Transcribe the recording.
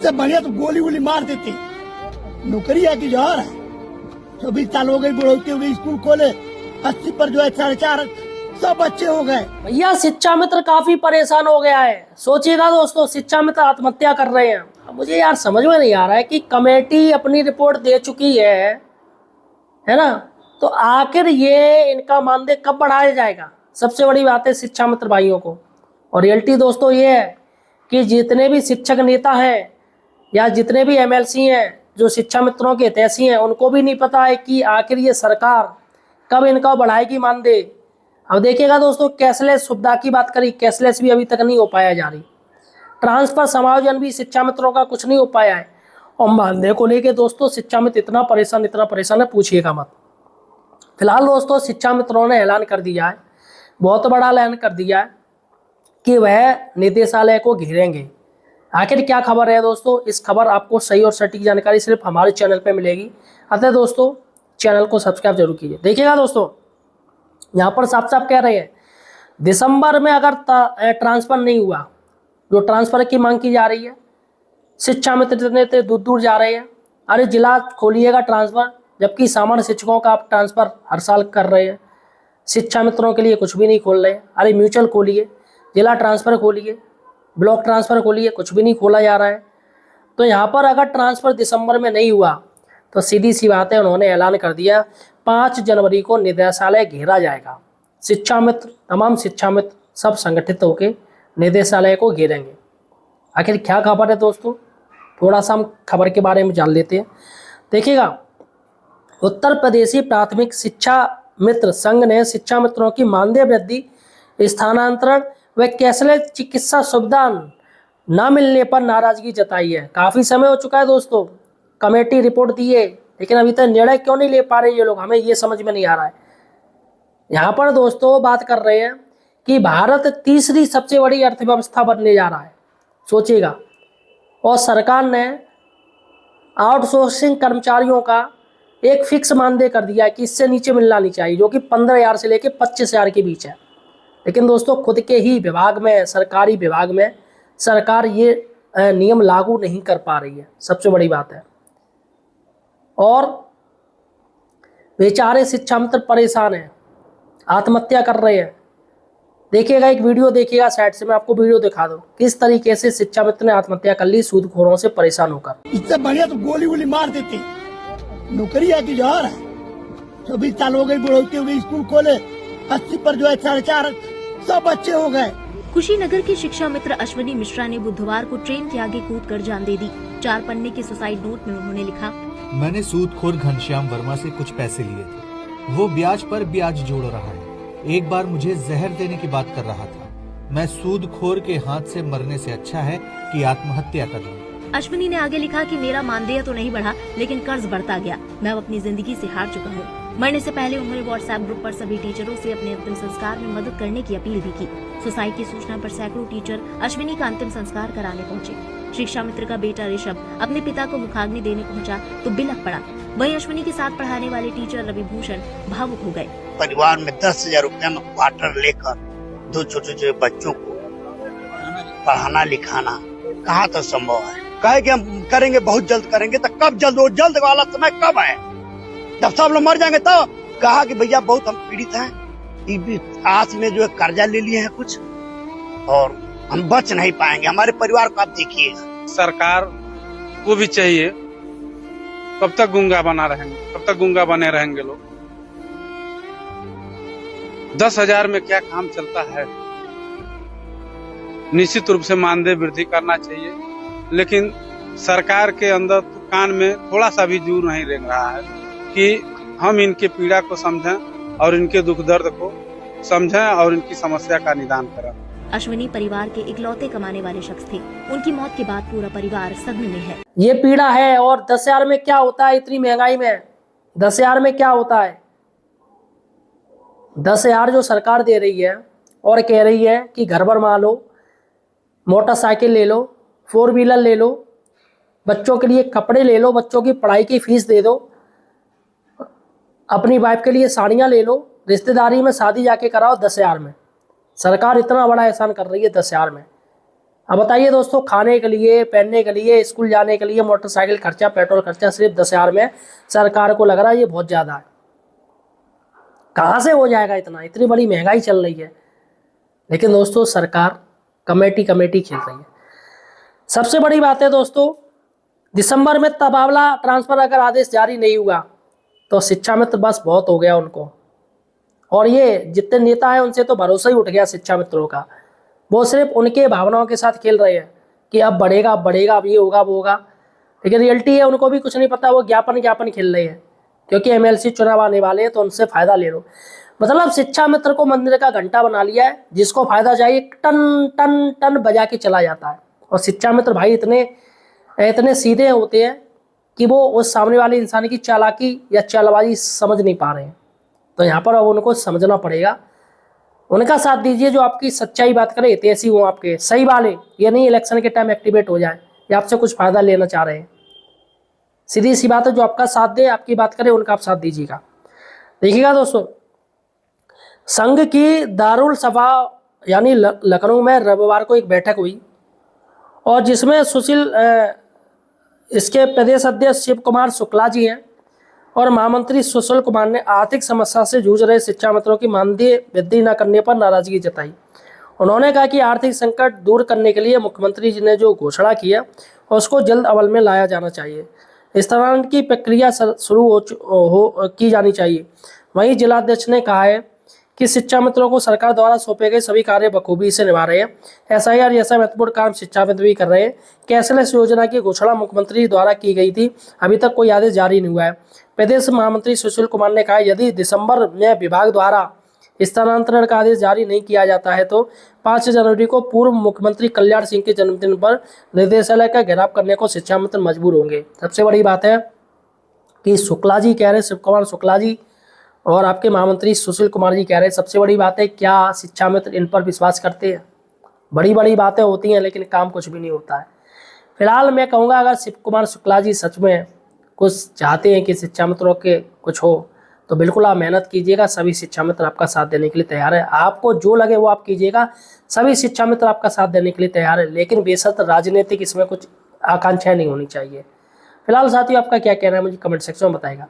इससे बढ़िया तो गोली वोली मार देते। नौकरी है कि जौहर है। 24 साल हो गई, बुढ़ौती हो गई, स्कूल खोले 80 पर जो है 4.5 सब बच्चे हो गए। भैया शिक्षा मित्र काफी परेशान हो गया है। सोचिएगा दोस्तों, शिक्षा मित्र आत्महत्या कर रहे हैं। अब मुझे यार समझ में नहीं आ रहा है कि कमेटी अपनी रिपोर्ट दे चुकी है ना, तो आखिर ये इनका मानदेय कब बढ़ाया जाएगा? सबसे बड़ी बात है शिक्षा मित्र भाइयों को। और रियलिटी दोस्तों ये है कि जितने भी शिक्षक नेता हैं या जितने भी एमएलसी हैं जो शिक्षा मित्रों के हितैषी हैं, उनको भी नहीं पता है कि आखिर ये सरकार कब इनका बढ़ाएगी मानदेय। अब देखिएगा दोस्तों, कैशलेस सुविधा की बात करी, कैशलेस भी अभी तक नहीं हो पाया जा रही। ट्रांसफर समायोजन भी शिक्षा मित्रों का कुछ नहीं हो पाया है। और मानदेय को लेके दोस्तों शिक्षा मित्र इतना परेशान है, पूछिएगा मत। फिलहाल दोस्तों शिक्षा मित्रों ने ऐलान कर दिया है, बहुत बड़ा ऐलान कर दिया है कि वह निदेशालय को घेरेंगे। आखिर क्या खबर है दोस्तों? इस खबर आपको सही और सटीक जानकारी सिर्फ हमारे चैनल पे मिलेगी। अतः दोस्तों चैनल को सब्सक्राइब जरूर कीजिए। देखिएगा दोस्तों, यहाँ पर साफ साफ कह रहे हैं दिसंबर में अगर ट्रांसफर नहीं हुआ, जो ट्रांसफर की मांग की जा रही है, शिक्षा मित्र नेता दूर दूर जा रहे हैं। अरे जिला खोलिएगा ट्रांसफर, जबकि सामान्य शिक्षकों का आप ट्रांसफर हर साल कर रहे हैं, शिक्षा मित्रों के लिए कुछ भी नहीं खोल रहे हैं। अरे म्यूचुअल खोलिए, जिला ट्रांसफर खोलिए, ब्लॉक ट्रांसफर खोलिए, कुछ भी नहीं खोला जा रहा है। तो यहाँ पर अगर ट्रांसफर दिसंबर में नहीं हुआ तो सीधी सी बात है, उन्होंने ऐलान कर दिया 5 जनवरी को निदेशालय घेरा जाएगा। शिक्षा मित्र, तमाम शिक्षा मित्र सब संगठित होकर निदेशालय को घेरेंगे। आखिर क्या खबर है दोस्तों? थोड़ा सा हम खबर के बारे में जान लेते हैं। देखिएगा, उत्तर प्रदेशी प्राथमिक शिक्षा मित्र संघ ने शिक्षा मित्रों की मानदेय वृद्धि, स्थानांतरण व कैशलेस चिकित्सा सुविधा न मिलने पर नाराजगी जताई है। काफ़ी समय हो चुका है दोस्तों, कमेटी रिपोर्ट दी है, लेकिन अभी तक निर्णय क्यों नहीं ले पा रहे ये लोग, हमें ये समझ में नहीं आ रहा है। यहाँ पर दोस्तों बात कर रहे हैं कि भारत तीसरी सबसे बड़ी अर्थव्यवस्था बनने जा रहा है, सोचिएगा। और सरकार ने आउटसोर्सिंग कर्मचारियों का एक फिक्स मानदेय कर दिया है कि इससे नीचे मिलना नहीं चाहिए, जो कि 15,000 से लेकर 25,000 के बीच है। लेकिन दोस्तों खुद के ही विभाग में, सरकारी विभाग में सरकार ये नियम लागू नहीं कर पा रही है, सबसे बड़ी बात है। और बेचारे शिक्षा मित्र परेशान हैं, आत्महत्या कर रहे हैं। देखिएगा, एक वीडियो देखिएगा साइड से, मैं आपको वीडियो दिखा दूं किस तरीके से शिक्षा मित्र ने आत्महत्या कर ली सूदखोरों से परेशान होकर। इससे बढ़िया तो गोली वोली मार देते। नौकरी है कि जौहर है। 24 साल हो गई, बुढ़ौती हो गई, स्कूल खोले 80 पर जो है 4.5 सब बच्चे हो गए। कुशीनगर के शिक्षा मित्र अश्विनी मिश्रा ने बुधवार को ट्रेन के आगे कूदकर जान दे दी। 4 पन्ने के सुसाइड नोट में उन्होंने लिखा, मैंने सूदखोर घनश्याम वर्मा से कुछ पैसे लिए थे, वो ब्याज पर ब्याज जोड़ रहा है। एक बार मुझे जहर देने की बात कर रहा था। मैं सूदखोर के हाथ से मरने से अच्छा है कि आत्महत्या कर लूं। अश्विनी ने आगे लिखा कि मेरा मानदेय तो नहीं बढ़ा, लेकिन कर्ज बढ़ता गया। मैं अब अपनी जिंदगी से हार चुका हूँ। मरने से पहले उन्होंने व्हाट्सएप ग्रुप पर सभी टीचरों से अपने अंतिम संस्कार में मदद करने की अपील भी की। सुसाइड की सूचना पर सैकड़ों टीचर अश्विनी का अंतिम संस्कार कराने पहुंचे। शिक्षा मित्र का बेटा ऋषभ अपने पिता को मुखाग्नि देने पहुंचा तो बिलख पड़ा। वहीं अश्विनी के साथ पढ़ाने वाले टीचर रवि भूषण भावुक हो गए। परिवार में 10,000 रुपया में क्वार्टर लेकर 2 छोटे बच्चों को पढ़ाना लिखाना कहाँ तक संभव है? कहे कि हम करेंगे, बहुत जल्द करेंगे, तो कब जल्द? वो जल्द वाला समय कब है? जब सब लोग मर जाएंगे तब। कहा कि भैया बहुत हम पीड़ित हैं, आस में जो है कर्जा ले लिए हैं कुछ, और हम बच नहीं पाएंगे। हमारे परिवार को आप देखिएगा। सरकार को भी चाहिए, कब तक गूंगा बना रहेंगे, कब तक गूंगा बने रहेंगे लोग? 10,000 में क्या काम चलता है? निश्चित रूप से मानदेय वृद्धि करना चाहिए, लेकिन सरकार के अंदर तो कान में थोड़ा सा भी जूर नहीं रेंग रहा है कि हम इनके पीड़ा को समझें और इनके दुख दर्द को समझें और इनकी समस्या का निदान करें। अश्विनी परिवार के इकलौते कमाने वाले शख्स थे। उनकी मौत के बाद पूरा परिवार सदमे में है। ये पीड़ा है। और 10,000 में क्या होता है इतनी महंगाई में? 10,000 में क्या होता है? 10,000 जो सरकार दे रही है और कह रही है कि घर बनवा लो, मोटरसाइकिल ले लो, 4 व्हीलर ले लो, बच्चों के लिए कपड़े ले लो, बच्चों की पढ़ाई की फीस दे दो, अपनी वाइफ के लिए साड़ियाँ ले लो, रिश्तेदारी में शादी जाके कराओ 10,000 में। सरकार इतना बड़ा एहसान कर रही है 10,000 में। अब बताइए दोस्तों, खाने के लिए, पहनने के लिए, स्कूल जाने के लिए, मोटरसाइकिल खर्चा, पेट्रोल खर्चा सिर्फ 10,000 में सरकार को लग रहा है ये बहुत ज़्यादा है। कहाँ से हो जाएगा इतना? इतनी बड़ी महंगाई चल रही है, लेकिन दोस्तों सरकार कमेटी खेल रही है। सबसे बड़ी बात है दोस्तों, दिसंबर में तबादला ट्रांसफर अगर आदेश जारी नहीं हुआ तो शिक्षा मित्र बस बहुत हो गया उनको। और ये जितने नेता हैं उनसे तो भरोसा ही उठ गया शिक्षा मित्रों का। वो सिर्फ उनके भावनाओं के साथ खेल रहे हैं कि अब बढ़ेगा, अब ये होगा, वो होगा, लेकिन रियलिटी है उनको भी कुछ नहीं पता। वो ज्ञापन खेल रहे हैं क्योंकि MLC चुनाव आने वाले हैं तो उनसे फायदा ले लो। मतलब शिक्षा मित्र को मंदिर का घंटा बना लिया है, जिसको फायदा चाहिए टन टन टन बजा के चला जाता है। और शिक्षा मित्र भाई इतने सीधे होते हैं कि वो उस सामने वाले इंसान की चालाकी या चालबाजी समझ नहीं पा रहे हैं। तो यहाँ पर अब उनको समझना पड़ेगा, उनका साथ दीजिए जो आपकी सच्चाई बात करे, हितैषी हो आपके, सही वाले, ये नहीं इलेक्शन के टाइम एक्टिवेट हो जाए या आपसे कुछ फायदा लेना चाह रहे हैं। सीधी सी बात है, जो आपका साथ दे, आपकी बात करे, उनका आप साथ दीजिएगा। देखिएगा दोस्तों, संघ की दारुल सभा यानी लखनऊ में रविवार को एक बैठक हुई और जिसमें सुशील इसके प्रदेश अध्यक्ष शिव कुमार शुक्ला जी हैं और महामंत्री सुशील कुमार ने आर्थिक समस्या से जूझ रहे शिक्षा मित्रों की मानदेय वृद्धि न करने पर नाराजगी जताई। उन्होंने कहा कि आर्थिक संकट दूर करने के लिए मुख्यमंत्री जी ने जो घोषणा की है उसको जल्द अमल में लाया जाना चाहिए। स्थानांतरण की प्रक्रिया शुरू की जानी चाहिए। वहीं जिलाध्यक्ष ने कहा है कि शिक्षा मित्रों को सरकार द्वारा सौंपे गए सभी कार्य बखूबी से निभा रहे हैं। SIR जैसा महत्वपूर्ण काम शिक्षा मित्र भी कर रहे हैं। कैशलेस योजना की घोषणा मुख्यमंत्री द्वारा की गई थी, अभी तक कोई आदेश जारी नहीं हुआ है। प्रदेश महामंत्री सुशील कुमार ने कहा, यदि दिसंबर में विभाग द्वारा स्थानांतरण का आदेश जारी नहीं किया जाता है तो 5 जनवरी को पूर्व मुख्यमंत्री कल्याण सिंह के जन्मदिन पर निदेशालय का घेराव करने को शिक्षा मित्र मजबूर होंगे। सबसे बड़ी बात है कि शुक्ला जी कह रहे हैं, शिव कुमार शुक्ला जी और आपके महामंत्री सुशील कुमार जी कह रहे हैं। सबसे बड़ी बात है, क्या शिक्षा मित्र इन पर विश्वास करते हैं? बड़ी बड़ी बातें होती हैं लेकिन काम कुछ भी नहीं होता है। फिलहाल मैं कहूँगा, अगर शिव कुमार शुक्ला जी सच में कुछ चाहते हैं कि शिक्षा मित्रों के कुछ हो तो बिल्कुल आप मेहनत कीजिएगा। सभी शिक्षा मित्र आपका साथ देने के लिए तैयार है। आपको जो लगे वो आप कीजिएगा, सभी शिक्षा मित्र आपका साथ देने के लिए तैयार है, लेकिन बेशर्त राजनीतिक इसमें कुछ आकांक्षाएं नहीं होनी चाहिए। फिलहाल साथियों, आपका क्या कहना है मुझे कमेंट सेक्शन में बताइएगा।